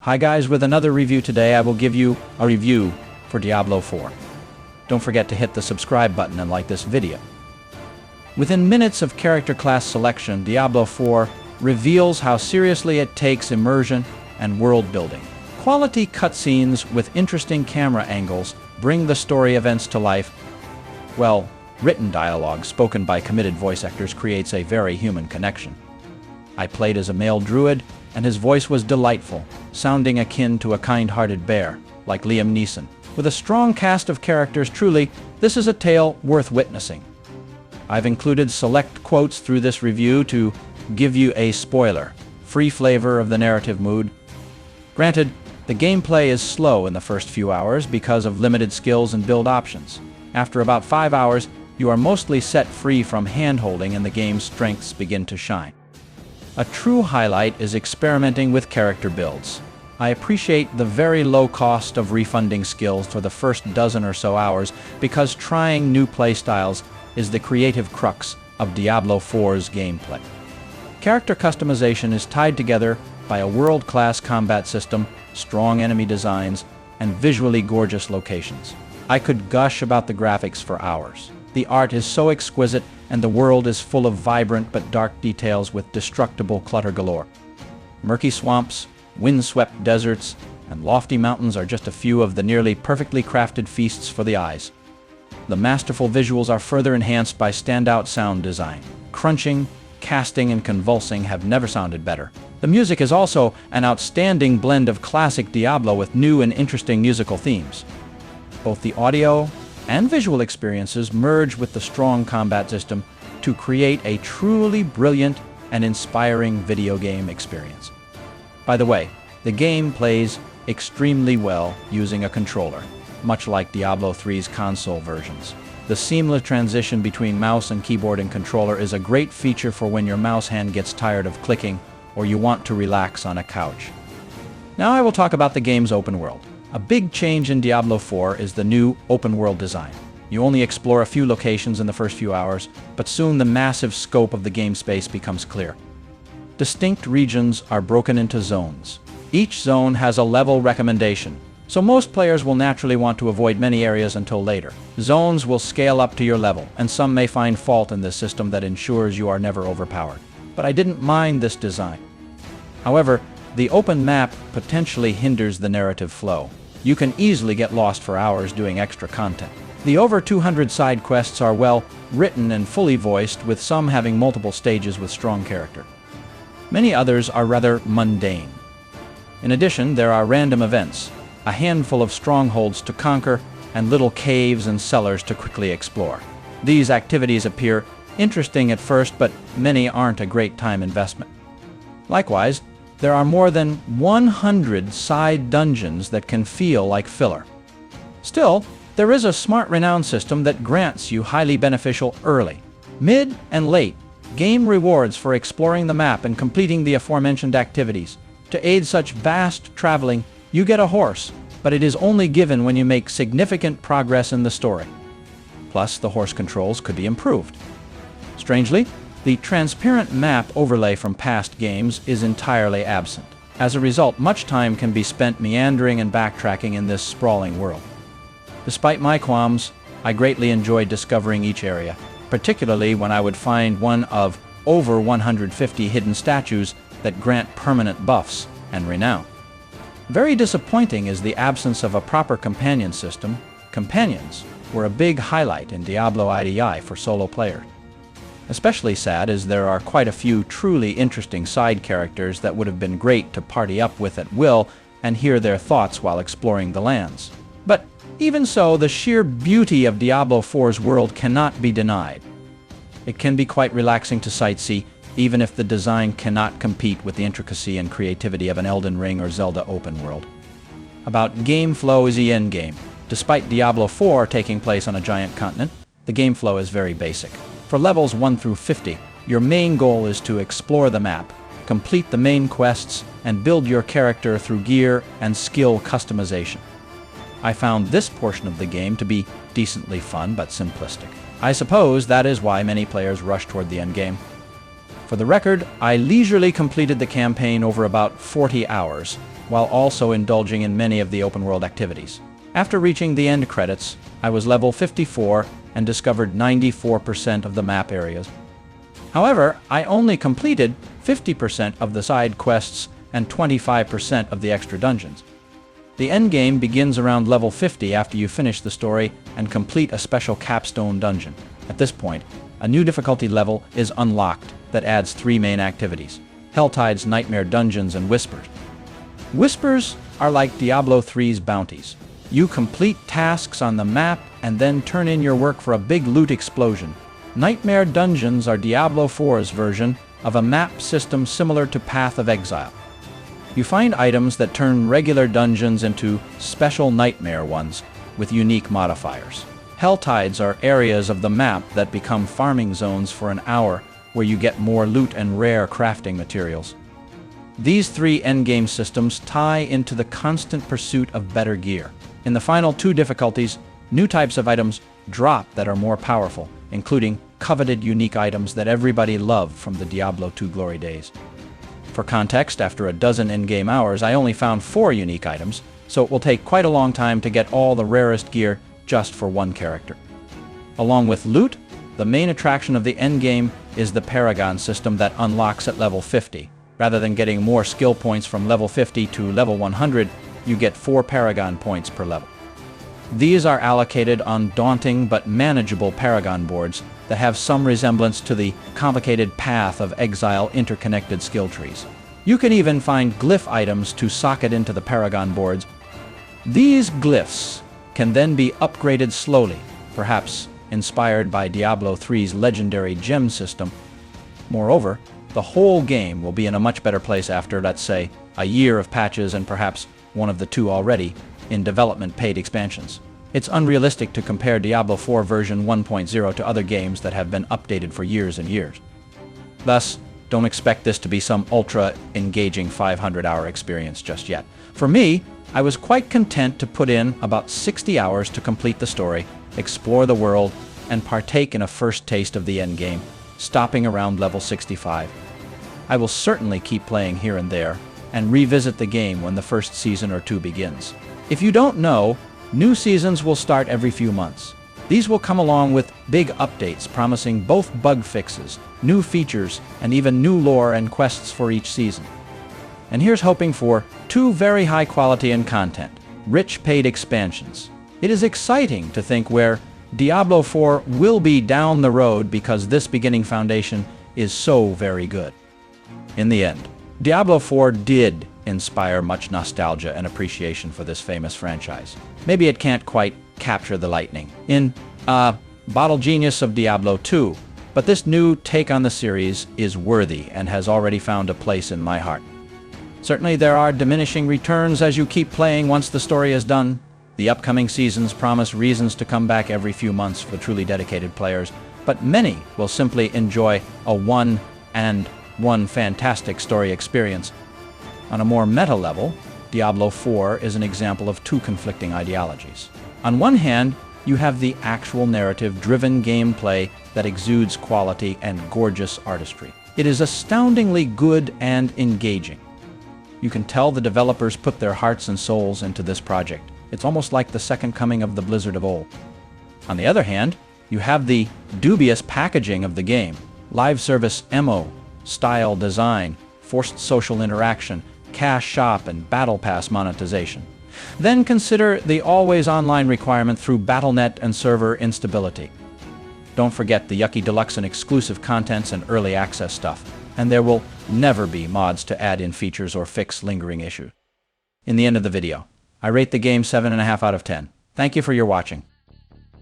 Hi guys, with another review today. I will give you a review for Diablo 4. Don't forget to hit the subscribe button and like this video. Within minutes of character class selection, Diablo 4 reveals how seriously it takes immersion and world building. Quality cutscenes with interesting camera angles bring the story events to life. Well, written dialogue spoken by committed voice actors creates a very human connection. I played as a male druid, and his voice was delightful, sounding akin to a kind-hearted bear, like Liam Neeson. With a strong cast of characters, truly, this is a tale worth witnessing. I've included select quotes through this review to give you a spoiler-free flavor of the narrative mood. Granted, the gameplay is slow in the first few hours because of limited skills and build options. After about 5 hours, you are mostly set free from hand-holding and the game's strengths begin to shine. A true highlight is experimenting with character builds. I appreciate the very low cost of refunding skills for the first dozen or so hours because trying new playstyles is the creative crux of Diablo 4's gameplay. Character customization is tied together by a world-class combat system, strong enemy designs, and visually gorgeous locations. I could gush about the graphics for hours. The art is so exquisite, and the world is full of vibrant but dark details with destructible clutter galore. Murky swamps, wind-swept deserts, and lofty mountains are just a few of the nearly perfectly crafted feasts for the eyes. The masterful visuals are further enhanced by standout sound design. Crunching, casting, and convulsing have never sounded better. The music is also an outstanding blend of classic Diablo with new and interesting musical themes. Both the audio and visual experiences merge with the strong combat system to create a truly brilliant and inspiring video game experience. By the way, the game plays extremely well using a controller, much like Diablo 3's console versions. The seamless transition between mouse and keyboard and controller is a great feature for when your mouse hand gets tired of clicking or you want to relax on a couch. Now I will talk about the game's open world. A big change in Diablo 4 is the new open-world design. You only explore a few locations in the first few hours, but soon the massive scope of the game space becomes clear. Distinct regions are broken into zones. Each zone has a level recommendation, so most players will naturally want to avoid many areas until later. Zones will scale up to your level, and some may find fault in this system that ensures you are never overpowered. But I didn't mind this design. However, the open map potentially hinders the narrative flow. You can easily get lost for hours doing extra content. The over 200 side quests are well written and fully voiced, with some having multiple stages with strong character. Many others are rather mundane. In addition, there are random events, a handful of strongholds to conquer, and little caves and cellars to quickly explore. These activities appear interesting at first, but many aren't a great time investment. Likewise, there are more than 100 side dungeons that can feel like filler. Still, there is a smart renown system that grants you highly beneficial early, mid, and late game rewards for exploring the map and completing the aforementioned activities. To aid such vast traveling, you get a horse, but it is only given when you make significant progress in the story. Plus, the horse controls could be improved. Strangely, the transparent map overlay from past games is entirely absent. As a result, much time can be spent meandering and backtracking in this sprawling world. Despite my qualms, I greatly enjoyed discovering each area, particularly when I would find one of over 150 hidden statues that grant permanent buffs and renown. Very disappointing is the absence of a proper companion system. Companions were a big highlight in Diablo IDI for solo players. Especially sad is there are quite a few truly interesting side characters that would have been great to party up with at will and hear their thoughts while exploring the lands. But even so, the sheer beauty of Diablo 4's world cannot be denied. It can be quite relaxing to sightsee, even if the design cannot compete with the intricacy and creativity of an Elden Ring or Zelda open world. About game flow is the endgame. Despite Diablo 4 taking place on a giant continent, the game flow is very basic. For levels 1 through 50, your main goal is to explore the map, complete the main quests, and build your character through gear and skill customization. I found this portion of the game to be decently fun but simplistic. I suppose that is why many players rush toward the endgame. For the record, I leisurely completed the campaign over about 40 hours, while also indulging in many of the open-world activities. After reaching the end credits, I was level 54 and discovered 94% of the map areas. However, I only completed 50% of the side quests and 25% of the extra dungeons. The endgame begins around level 50 after you finish the story and complete a special capstone dungeon. At this point, a new difficulty level is unlocked that adds 3 main activities: Helltide's Nightmare Dungeons and Whispers. Whispers are like Diablo 3's bounties. You complete tasks on the map and then turn in your work for a big loot explosion. Nightmare Dungeons are Diablo 4's version of a map system similar to Path of Exile. You find items that turn regular dungeons into special nightmare ones with unique modifiers. Helltides are areas of the map that become farming zones for an hour where you get more loot and rare crafting materials. These 3 endgame systems tie into the constant pursuit of better gear. In the final 2 difficulties, new types of items drop that are more powerful, including coveted unique items that everybody loved from the Diablo 2 glory days. For context, after a dozen in-game hours, I only found 4 unique items, so it will take quite a long time to get all the rarest gear just for one character. Along with loot, the main attraction of the endgame is the Paragon system that unlocks at level 50. Rather than getting more skill points from level 50 to level 100, you get 4 Paragon points per level. These are allocated on daunting but manageable Paragon boards that have some resemblance to the complicated Path of Exile interconnected skill trees. You can even find glyph items to socket into the Paragon boards. These glyphs can then be upgraded slowly, perhaps inspired by Diablo 3's legendary gem system. Moreover, the whole game will be in a much better place after, let's say, a year of patches and perhaps one of the 2 already in development paid expansions. It's unrealistic to compare Diablo 4 version 1.0 to other games that have been updated for years and years. Thus, don't expect this to be some ultra-engaging 500-hour experience just yet. For me, I was quite content to put in about 60 hours to complete the story, explore the world, and partake in a first taste of the endgame, stopping around level 65. I will certainly keep playing here and there, and revisit the game when the first season or 2 begins. If you don't know, new seasons will start every few months. These will come along with big updates promising both bug fixes, new features, and even new lore and quests for each season. And here's hoping for 2 very high quality and content, rich paid expansions. It is exciting to think where Diablo 4 will be down the road because this beginning foundation is so very good. In the end, Diablo 4 did inspire much nostalgia and appreciation for this famous franchise. Maybe it can't quite capture the lightning in bottle genius of Diablo 2, but this new take on the series is worthy and has already found a place in my heart. Certainly there are diminishing returns as you keep playing once the story is done. The upcoming seasons promise reasons to come back every few months for truly dedicated players, but many will simply enjoy a one fantastic story experience. On a more meta level, Diablo 4 is an example of 2 conflicting ideologies. On one hand, you have the actual narrative-driven gameplay that exudes quality and gorgeous artistry. It is astoundingly good and engaging. You can tell the developers put their hearts and souls into this project. It's almost like the second coming of the Blizzard of old. On the other hand, you have the dubious packaging of the game, live service MO, style design, forced social interaction, cash shop, and battle pass monetization. Then consider the always online requirement through Battle.net and server instability. Don't forget the yucky deluxe and exclusive contents and early access stuff, and there will never be mods to add in features or fix lingering issues. In the end of the video, I rate the game 7.5 out of 10. Thank you for your watching.